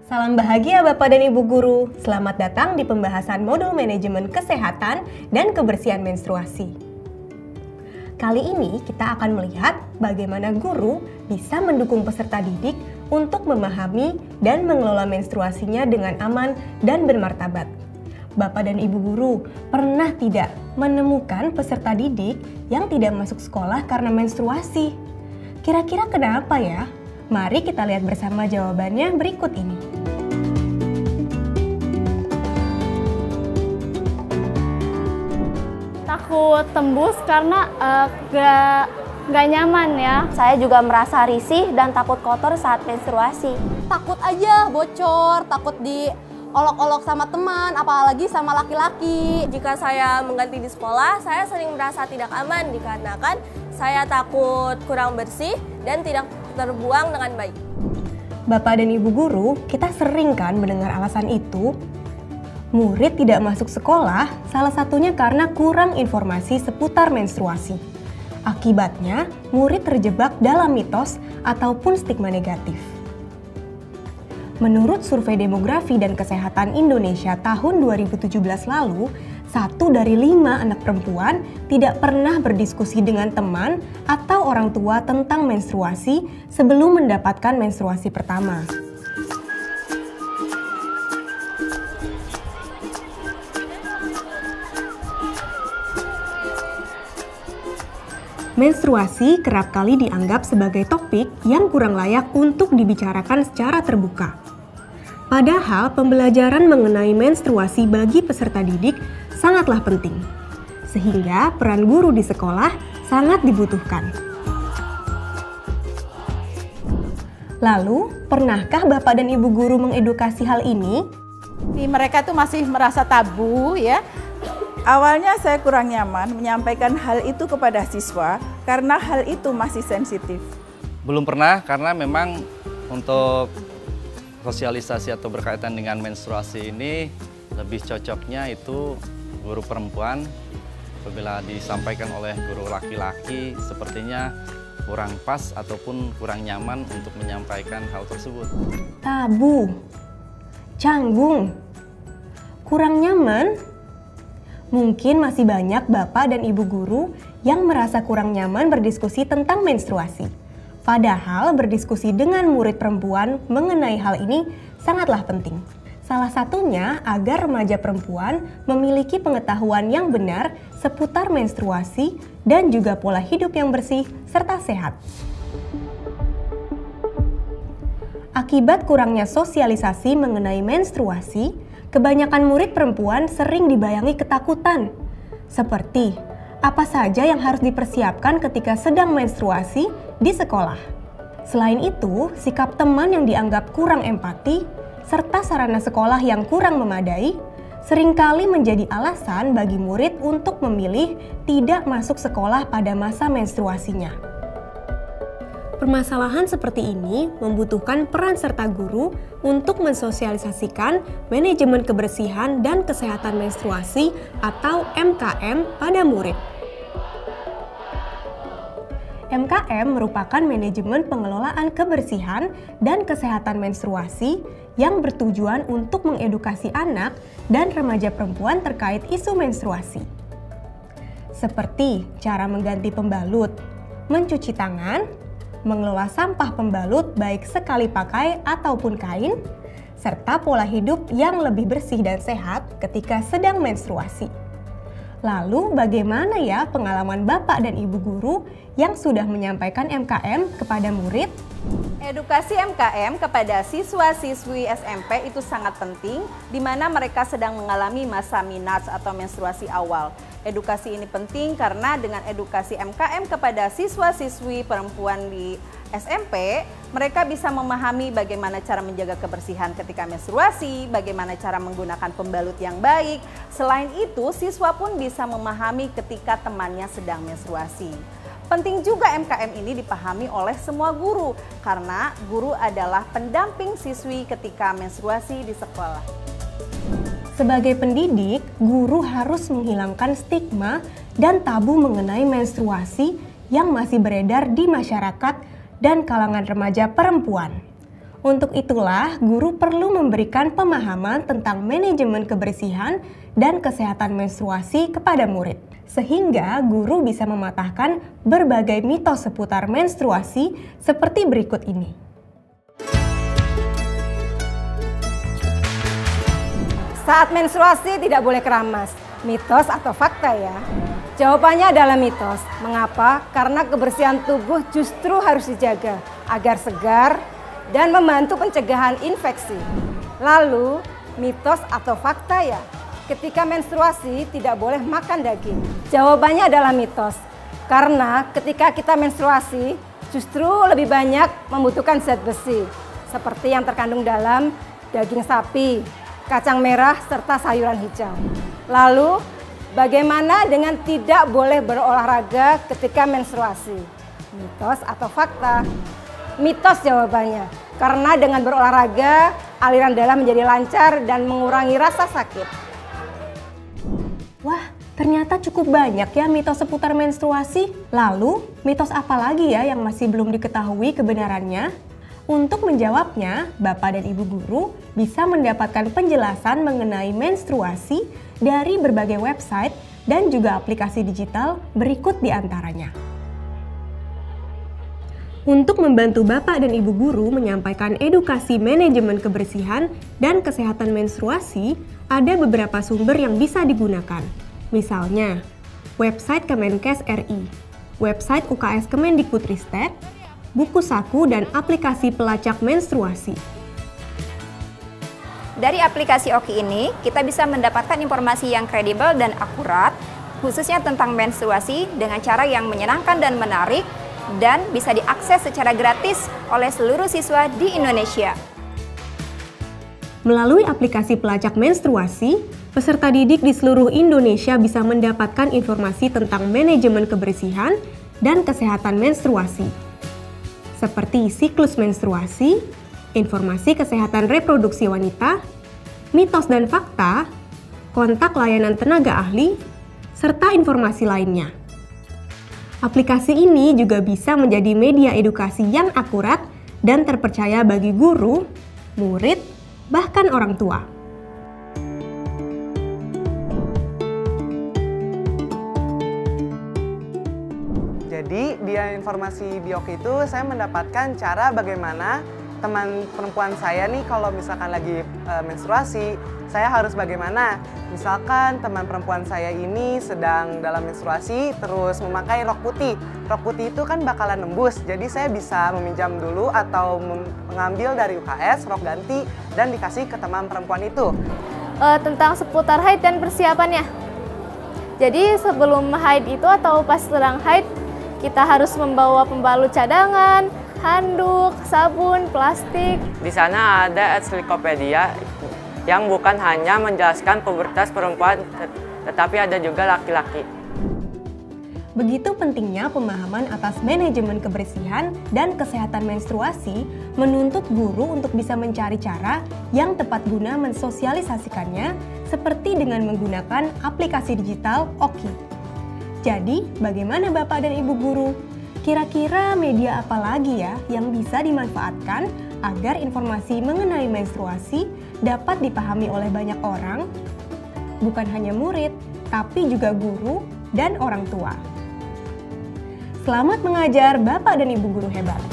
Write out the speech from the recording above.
Salam bahagia Bapak dan Ibu Guru. Selamat datang di pembahasan modul manajemen kesehatan dan kebersihan menstruasi. Kali ini kita akan melihat bagaimana guru bisa mendukung peserta didik untuk memahami dan mengelola menstruasinya dengan aman dan bermartabat. Bapak dan Ibu Guru pernah tidak menemukan peserta didik yang tidak masuk sekolah karena menstruasi? Kira-kira kenapa ya? Mari kita lihat bersama jawabannya berikut ini. Takut tembus karena nggak nyaman ya. Saya juga merasa risih dan takut kotor saat menstruasi. Takut aja bocor, takut diolok-olok sama teman, apalagi sama laki-laki. Jika saya mengganti di sekolah, saya sering merasa tidak aman dikarenakan saya takut kurang bersih dan tidak terbuang dengan baik. Bapak dan Ibu Guru, kita sering kan mendengar alasan itu. Murid tidak masuk sekolah, salah satunya karena kurang informasi seputar menstruasi. Akibatnya, murid terjebak dalam mitos ataupun stigma negatif. Menurut survei demografi dan kesehatan Indonesia tahun 2017 lalu, 1 dari 5 anak perempuan tidak pernah berdiskusi dengan teman atau orang tua tentang menstruasi sebelum mendapatkan menstruasi pertama. Menstruasi kerap kali dianggap sebagai topik yang kurang layak untuk dibicarakan secara terbuka. Padahal pembelajaran mengenai menstruasi bagi peserta didik sangatlah penting, sehingga peran guru di sekolah sangat dibutuhkan. Lalu, pernahkah Bapak dan Ibu Guru mengedukasi hal ini? Mereka tuh masih merasa tabu ya. Awalnya saya kurang nyaman menyampaikan hal itu kepada siswa karena hal itu masih sensitif. Belum pernah, karena memang untuk sosialisasi atau berkaitan dengan menstruasi ini lebih cocoknya itu guru perempuan. Apabila disampaikan oleh guru laki-laki sepertinya kurang pas ataupun kurang nyaman untuk menyampaikan hal tersebut. Tabu, canggung, kurang nyaman. Mungkin masih banyak Bapak dan Ibu Guru yang merasa kurang nyaman berdiskusi tentang menstruasi. Padahal berdiskusi dengan murid perempuan mengenai hal ini sangatlah penting. Salah satunya agar remaja perempuan memiliki pengetahuan yang benar seputar menstruasi dan juga pola hidup yang bersih serta sehat. Akibat kurangnya sosialisasi mengenai menstruasi, kebanyakan murid perempuan sering dibayangi ketakutan. Seperti, apa saja yang harus dipersiapkan ketika sedang menstruasi di sekolah. Selain itu, sikap teman yang dianggap kurang empati, serta sarana sekolah yang kurang memadai, seringkali menjadi alasan bagi murid untuk memilih tidak masuk sekolah pada masa menstruasinya. Permasalahan seperti ini membutuhkan peran serta guru untuk mensosialisasikan manajemen kebersihan dan kesehatan menstruasi atau MKM pada murid. MKM merupakan manajemen pengelolaan kebersihan dan kesehatan menstruasi yang bertujuan untuk mengedukasi anak dan remaja perempuan terkait isu menstruasi. Seperti cara mengganti pembalut, mencuci tangan, mengelola sampah pembalut baik sekali pakai ataupun kain, serta pola hidup yang lebih bersih dan sehat ketika sedang menstruasi. Lalu bagaimana ya pengalaman Bapak dan Ibu Guru yang sudah menyampaikan MKM kepada murid? Edukasi MKM kepada siswa-siswi SMP itu sangat penting, di mana mereka sedang mengalami masa minats atau menstruasi awal. Edukasi ini penting karena dengan edukasi MKM kepada siswa-siswi perempuan di SMP, mereka bisa memahami bagaimana cara menjaga kebersihan ketika menstruasi, bagaimana cara menggunakan pembalut yang baik. Selain itu, siswa pun bisa memahami ketika temannya sedang menstruasi. Penting juga MKM ini dipahami oleh semua guru, karena guru adalah pendamping siswi ketika menstruasi di sekolah. Sebagai pendidik, guru harus menghilangkan stigma dan tabu mengenai menstruasi yang masih beredar di masyarakat dan kalangan remaja perempuan. Untuk itulah, guru perlu memberikan pemahaman tentang manajemen kebersihan dan kesehatan menstruasi kepada murid, sehingga guru bisa mematahkan berbagai mitos seputar menstruasi seperti berikut ini. Saat menstruasi tidak boleh keramas. Mitos atau fakta ya? Jawabannya adalah mitos. Mengapa? Karena kebersihan tubuh justru harus dijaga agar segar dan membantu pencegahan infeksi. Lalu, mitos atau fakta ya? Ketika menstruasi tidak boleh makan daging. Jawabannya adalah mitos. Karena ketika kita menstruasi justru lebih banyak membutuhkan zat besi seperti yang terkandung dalam daging sapi, kacang merah, serta sayuran hijau. Lalu, bagaimana dengan tidak boleh berolahraga ketika menstruasi? Mitos atau fakta? Mitos jawabannya, karena dengan berolahraga, aliran darah menjadi lancar dan mengurangi rasa sakit. Wah, ternyata cukup banyak ya mitos seputar menstruasi. Lalu, mitos apa lagi ya yang masih belum diketahui kebenarannya? Untuk menjawabnya, Bapak dan Ibu guru bisa mendapatkan penjelasan mengenai menstruasi dari berbagai website dan juga aplikasi digital berikut di antaranya. Untuk membantu Bapak dan Ibu guru menyampaikan edukasi manajemen kebersihan dan kesehatan menstruasi, ada beberapa sumber yang bisa digunakan. Misalnya, website Kemenkes RI, website UKS Kemendikbudristek, buku saku dan aplikasi pelacak menstruasi. Dari aplikasi Oki ini, kita bisa mendapatkan informasi yang kredibel dan akurat, khususnya tentang menstruasi dengan cara yang menyenangkan dan menarik, dan bisa diakses secara gratis oleh seluruh siswa di Indonesia. Melalui aplikasi pelacak menstruasi, peserta didik di seluruh Indonesia bisa mendapatkan informasi tentang manajemen kebersihan dan kesehatan menstruasi, seperti siklus menstruasi, informasi kesehatan reproduksi wanita, mitos dan fakta, kontak layanan tenaga ahli, serta informasi lainnya. Aplikasi ini juga bisa menjadi media edukasi yang akurat dan terpercaya bagi guru, murid, bahkan orang tua. Jadi di informasi Bioki itu saya mendapatkan cara bagaimana teman perempuan saya nih kalau misalkan lagi menstruasi, saya harus bagaimana. Misalkan teman perempuan saya ini sedang dalam menstruasi terus memakai rok putih. Rok putih itu kan bakalan nembus, jadi saya bisa meminjam dulu atau mengambil dari UKS rok ganti dan dikasih ke teman perempuan itu. Tentang seputar haid dan persiapannya. Jadi sebelum haid itu atau pas sedang haid, kita harus membawa pembalut cadangan, handuk, sabun, plastik. Di sana ada ensiklopedia yang bukan hanya menjelaskan pubertas perempuan, tetapi ada juga laki-laki. Begitu pentingnya pemahaman atas manajemen kebersihan dan kesehatan menstruasi menuntut guru untuk bisa mencari cara yang tepat guna mensosialisasikannya seperti dengan menggunakan aplikasi digital Oki. Jadi, bagaimana Bapak dan Ibu guru? Kira-kira media apa lagi ya yang bisa dimanfaatkan agar informasi mengenai menstruasi dapat dipahami oleh banyak orang? Bukan hanya murid, tapi juga guru dan orang tua. Selamat mengajar Bapak dan Ibu guru hebat!